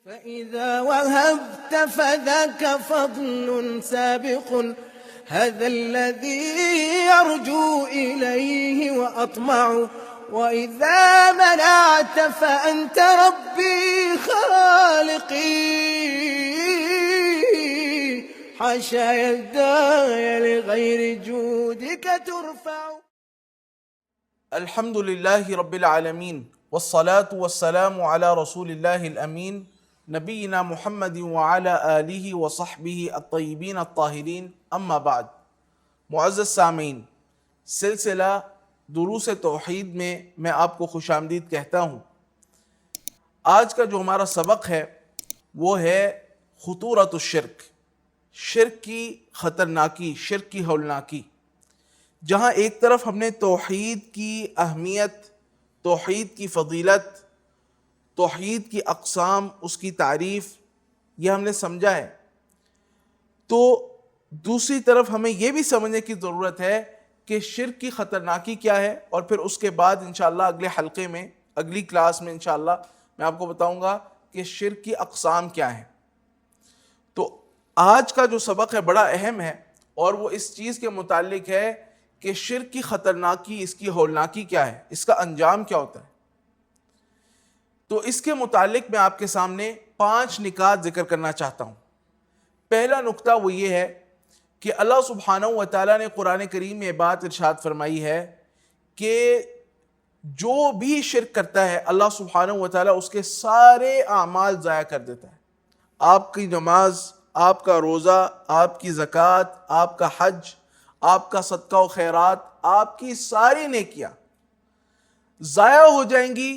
فإذا وهبت فذاك فضل سابق هذا الذي يرجو إليه وأطمع وإذا منعت فأنت ربي خالقي حاشا يداي لغير جودك ترفع. الحمد لله رب العالمين والصلاة والسلام على رسول الله الأمين نبینا محمد وعلی آلہ وصحبہ الطیبین الطاہرین اما بعد. معزز سامعین، سلسلہ دروس توحید میں آپ کو خوش آمدید کہتا ہوں. آج کا جو ہمارا سبق ہے وہ ہے خطورۃ الشرک، شرک کی خطرناکی، شرک کی ہولناکی. جہاں ایک طرف ہم نے توحید کی اہمیت، توحید کی فضیلت، توحید کی اقسام، اس کی تعریف یہ ہم نے سمجھا ہے، تو دوسری طرف ہمیں یہ بھی سمجھنے کی ضرورت ہے کہ شرک کی خطرناکی کیا ہے، اور پھر اس کے بعد انشاءاللہ اگلے حلقے میں، اگلی کلاس میں انشاءاللہ میں آپ کو بتاؤں گا کہ شرک کی اقسام کیا ہیں. تو آج کا جو سبق ہے بڑا اہم ہے، اور وہ اس چیز کے متعلق ہے کہ شرک کی خطرناکی، اس کی ہولناکی کیا ہے، اس کا انجام کیا ہوتا ہے. تو اس کے متعلق میں آپ کے سامنے 5 نکات ذکر کرنا چاہتا ہوں. پہلا نقطہ وہ یہ ہے کہ اللہ سبحانہ و تعالیٰ نے قرآن کریم میں بات ارشاد فرمائی ہے کہ جو بھی شرک کرتا ہے اللہ سبحانہ و تعالیٰ اس کے سارے اعمال ضائع کر دیتا ہے. آپ کی نماز، آپ کا روزہ، آپ کی زکوٰۃ، آپ کا حج، آپ کا صدقہ و خیرات، آپ کی ساری نیکیاں ضائع ہو جائیں گی،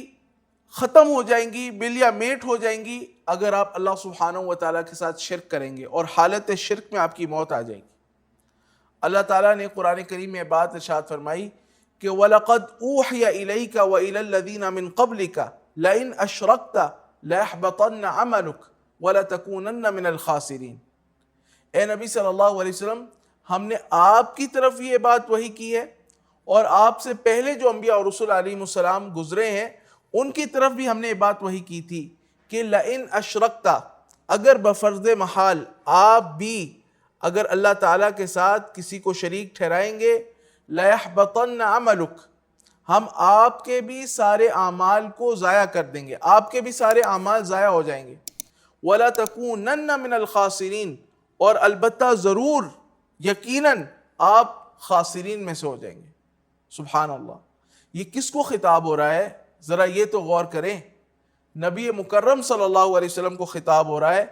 ختم ہو جائیں گی، مل یا میٹ ہو جائیں گی اگر آپ اللہ سبحانہ و تعالیٰ کے ساتھ شرک کریں گے، اور حالت شرک میں آپ کی موت آ جائے گی. اللہ تعالیٰ نے قرآن کریم میں بات ارشاد فرمائی کہ وَلَقَدْ أُوحِيَ إِلَيْكَ وَإِلَى الَّذِينَ مِن قَبْلِكَ لَئِنْ أَشْرَكْتَ لَيَحْبَطَنَّ عَمَلُكَ وَلَتَكُونَنَّ مِنَ الْخَاسِرِينَ. اے نبی صلی اللہ علیہ وسلم، ہم نے آپ کی طرف یہ بات وحی کی ہے، اور آپ سے پہلے جو انبیاء اور رسول علیہ السلام گزرے ہیں ان کی طرف بھی ہم نے یہ بات وحی کی تھی کہ لَإِنْ أَشْرَكْتَ، اگر بفرض محال آپ بھی اگر اللہ تعالیٰ کے ساتھ کسی کو شریک ٹھہرائیں گے، لَيَحْبَطَنَّ عَمَلُكَ، ہم آپ کے بھی سارے اعمال کو ضائع کر دیں گے، آپ کے بھی سارے اعمال ضائع ہو جائیں گے. وَلَتَكُونَنَّ مِنَ الْخَاسِرِينَ، اور البتہ ضرور، یقیناً آپ خاسرین میں سے ہو جائیں گے. سبحان اللہ. یہ کس کو خطاب ہو رہا ہے؟ ذرا یہ تو غور کریں. نبی مکرم صلی اللہ علیہ وسلم کو خطاب ہو رہا ہے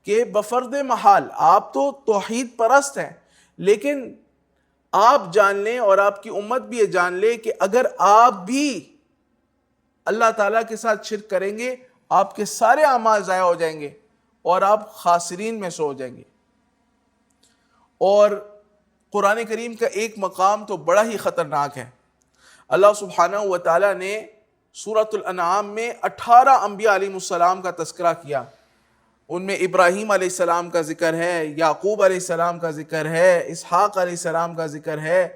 کہ بفرض محال آپ تو توحید پرست ہیں، لیکن آپ جان لیں اور آپ کی امت بھی یہ جان لے کہ اگر آپ بھی اللہ تعالیٰ کے ساتھ شرک کریں گے آپ کے سارے اعمال ضائع ہو جائیں گے اور آپ خاسرین میں سے ہو جائیں گے. اور قرآن کریم کا ایک مقام تو بڑا ہی خطرناک ہے. اللہ سبحانہ و تعالیٰ نے سورۃ الانعام میں 18 انبیاء علیہ السلام کا تذکرہ کیا. ان میں ابراہیم علیہ السلام کا ذکر ہے، یعقوب علیہ السلام کا ذکر ہے، اسحاق علیہ السلام کا ذکر ہے،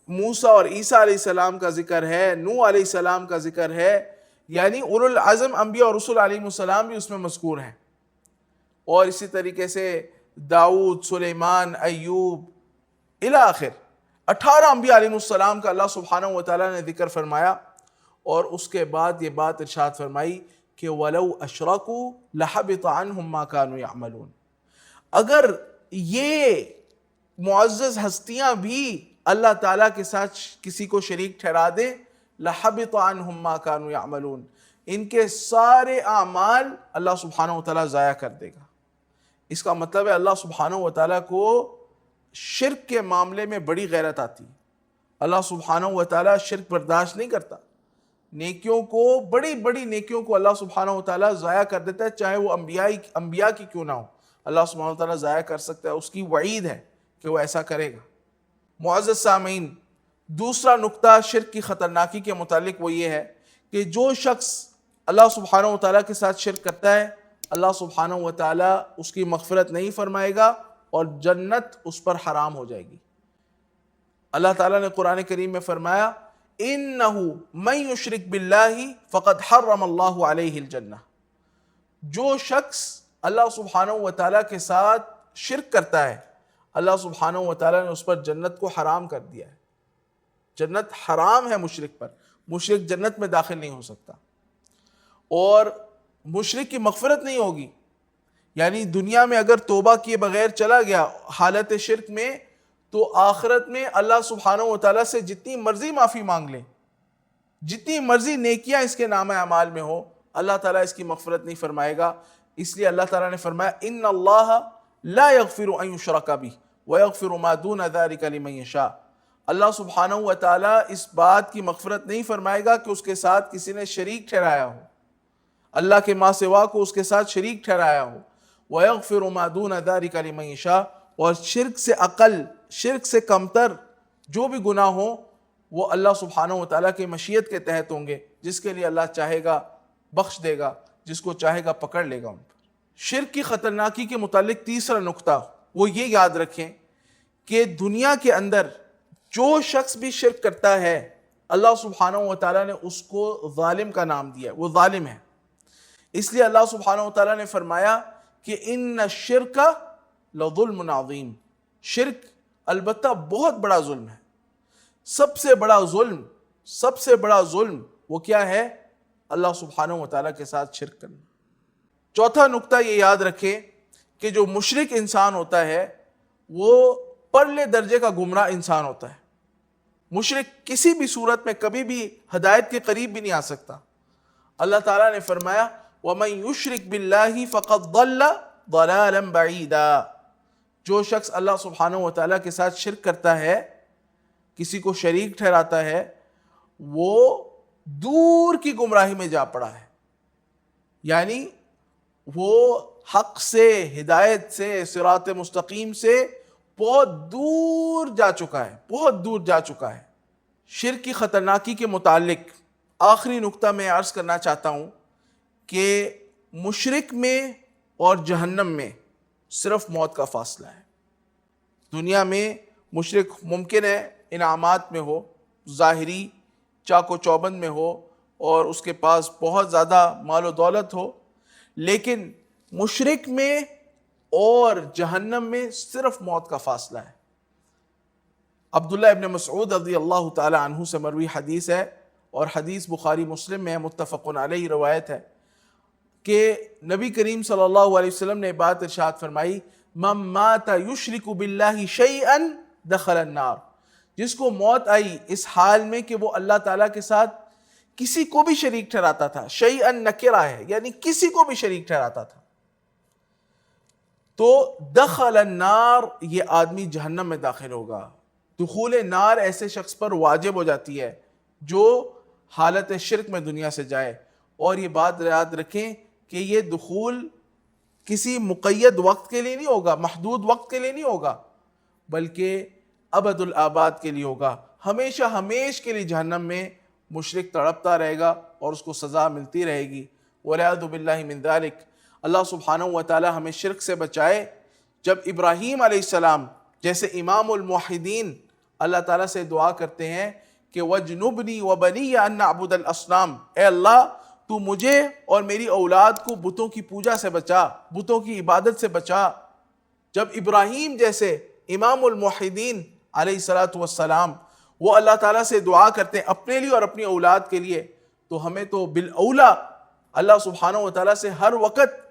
موسیٰ اور عیسیٰ علیہ السلام کا ذکر ہے، نوح علیہ السلام کا ذکر ہے. یعنی اولو العزم انبیاء اور رسول علیہ السلام بھی اس میں مذکور ہیں. اور اسی طریقے سے داؤد، سلیمان، ایوب الی آخر 18 انبیاء علیہ السلام کا اللہ سبحانہ و تعالیٰ نے ذکر فرمایا. اور اس کے بعد یہ بات ارشاد فرمائی کہ وَلَوْ أَشْرَكُوا لَحَبِطَ عَنْهُمْ مَا كَانُوا يَعْمَلُونَ. اگر یہ معزز ہستیاں بھی اللہ تعالیٰ کے ساتھ کسی کو شریک ٹھہرا دیں، لَحَبِطَ عَنْهُمْ مَا كَانُوا يَعْمَلُونَ، ان کے سارے اعمال اللہ سبحانہ و تعالیٰ ضائع کر دے گا. اس کا مطلب ہے اللہ سبحانہ و تعالیٰ کو شرک کے معاملے میں بڑی غیرت آتی ہے. اللہ سبحانہ و تعالیٰ شرک برداشت نہیں کرتا. نیکیوں کو، بڑی بڑی نیکیوں کو اللہ سبحانہ و تعالیٰ ضائع کر دیتا ہے، چاہے وہ انبیاء کی کیوں نہ ہو. اللہ سبحانہ و تعالیٰ ضائع کر سکتا ہے، اس کی وعید ہے کہ وہ ایسا کرے گا. معزز سامعین، دوسرا نقطہ شرک کی خطرناکی کے متعلق وہ یہ ہے کہ جو شخص اللہ سبحانہ و تعالیٰ کے ساتھ شرک کرتا ہے اللہ سبحانہ و تعالیٰ اس کی مغفرت نہیں فرمائے گا اور جنت اس پر حرام ہو جائے گی. اللہ تعالیٰ نے قرآن کریم میں فرمایا إِنَّهُ مَن يُشْرِكْ بِاللَّهِ فَقَدْ حَرَّمَ اللَّهُ عَلَيْهِ الْجَنَّةَ. جو شخص اللہ سبحانہ و تعالیٰ کے ساتھ شرک کرتا ہے، اللہ سبحانہ و تعالیٰ نے اس پر جنت کو حرام کر دیا ہے. جنت حرام ہے مشرک پر، مشرک جنت میں داخل نہیں ہو سکتا، اور مشرک کی مغفرت نہیں ہوگی. یعنی دنیا میں اگر توبہ کیے بغیر چلا گیا حالت شرک میں، تو آخرت میں اللہ سبحانہ و تعالیٰ سے جتنی مرضی معافی مانگ لے، جتنی مرضی نیکیاں اس کے نام اعمال میں ہو، اللہ تعالیٰ اس کی مغفرت نہیں فرمائے گا. اس لیے اللہ تعالیٰ نے فرمایا ان اللہ لا یغفر ان یشرک بہ ویغفر ما دون ذلک لمن یشاء. اللہ سبحانہ و تعالیٰ اس بات کی مغفرت نہیں فرمائے گا کہ اس کے ساتھ کسی نے شریک ٹھہرایا ہو، اللہ کے ماں سوا کو اس کے ساتھ شریک ٹھہرایا ہو. وَيَغْفِرُ مَا دُونَ ذَلِكَ لِمَن يَشَاءُ. اور شرک سے اقل، شرک سے کمتر جو بھی گناہ ہوں وہ اللہ سبحانہ و تعالیٰ کی مشیت کے تحت ہوں گے. جس کے لیے اللہ چاہے گا بخش دے گا، جس کو چاہے گا پکڑ لے گا ان پر. شرک کی خطرناکی کے متعلق تیسرا نقطہ وہ یہ یاد رکھیں کہ دنیا کے اندر جو شخص بھی شرک کرتا ہے، اللہ سبحانہ و تعالیٰ نے اس کو ظالم کا نام دیا ہے، وہ ظالم ہے. اس لیے اللہ سبحانہ و تعالیٰ نے فرمایا کہ ان الشرک لظلم عظیم. شرک البتہ بہت بڑا ظلم ہے. سب سے بڑا ظلم وہ کیا ہے؟ اللہ سبحانہ و تعالیٰ کے ساتھ شرک کرنا. چوتھا نقطہ یہ یاد رکھیں کہ جو مشرک انسان ہوتا ہے وہ پرلے درجے کا گمراہ انسان ہوتا ہے. مشرک کسی بھی صورت میں کبھی بھی ہدایت کے قریب بھی نہیں آ سکتا. اللہ تعالیٰ نے فرمایا وَمَن يُشْرِكْ بِاللَّهِ فَقَدْ ضَلَّ ضَلَالًا بَعِيدًا. جو شخص اللہ سبحانہ و تعالیٰ کے ساتھ شرک کرتا ہے، کسی کو شریک ٹھہراتا ہے، وہ دور کی گمراہی میں جا پڑا ہے. یعنی وہ حق سے، ہدایت سے، صراط مستقیم سے بہت دور جا چکا ہے. شرک کی خطرناکی کے متعلق آخری نقطہ میں عرض کرنا چاہتا ہوں کہ مشرک میں اور جہنم میں صرف موت کا فاصلہ ہے. دنیا میں مشرک ممکن ہے انعامات میں ہو، ظاہری چاق و چوبند میں ہو، اور اس کے پاس بہت زیادہ مال و دولت ہو، لیکن مشرک میں اور جہنم میں صرف موت کا فاصلہ ہے. عبداللہ ابن مسعود رضی اللہ تعالی عنہ سے مروی حدیث ہے، اور حدیث بخاری مسلم میں متفق علیہ روایت ہے کہ نبی کریم صلی اللہ علیہ وسلم نے بات ارشاد فرمائی من مات یشرک باللہ شیئا دخل النار. جس کو موت آئی اس حال میں کہ وہ اللہ تعالیٰ کے ساتھ کسی کو بھی شریک ٹھہراتا تھا، شیئا نکرہ ہے یعنی کسی کو بھی شریک ٹھہراتا تھا، تو دخل النار، یہ آدمی جہنم میں داخل ہوگا. دخول نار ایسے شخص پر واجب ہو جاتی ہے جو حالت شرک میں دنیا سے جائے. اور یہ بات یاد رکھیں کہ یہ دخول کسی مقید وقت کے لیے نہیں ہوگا، محدود وقت کے لیے نہیں ہوگا، بلکہ ابد الآباد کے لیے ہوگا. ہمیشہ ہمیش کے لیے جہنم میں مشرک تڑپتا رہے گا اور اس کو سزا ملتی رہے گی. وَلَعَوْذُ بِاللَّهِ مِن ذَلِكَ. اللہ سبحانہ و تعالی ہمیں شرک سے بچائے. جب ابراہیم علیہ السلام جیسے امام الموحدین اللہ تعالیٰ سے دعا کرتے ہیں کہ وَجْنُبْنِي وَبَنِيَّ أَن نَعْبُدَ الْأَصْنَامَ، اے اللہ تو مجھے اور میری اولاد کو بتوں کی پوجا سے بچا، بتوں کی عبادت سے بچا. جب ابراہیم جیسے امام الموحدین علیہ السلام وہ اللہ تعالیٰ سے دعا کرتے ہیں اپنے لیے اور اپنی اولاد کے لیے، تو ہمیں تو بالاولا اللہ سبحانہ و تعالیٰ سے ہر وقت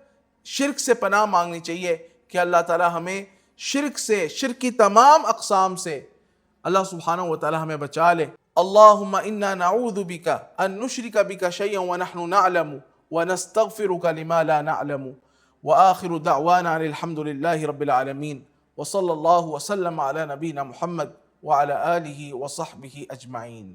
شرک سے پناہ مانگنی چاہیے کہ اللہ تعالیٰ ہمیں شرک سے، شرک کی تمام اقسام سے اللہ سبحانہ و تعالیٰ ہمیں بچا لے. اللہم انا نعوذ بک ان نشرک بک شیئا ونحن نعلم ونستغفرک لما لا نعلم. وآخر دعوانا الحمد للہ رب العالمین، وصلی اللہ وسلم علی نبینا محمد وعلی آلہ وصحبہ اجمعین.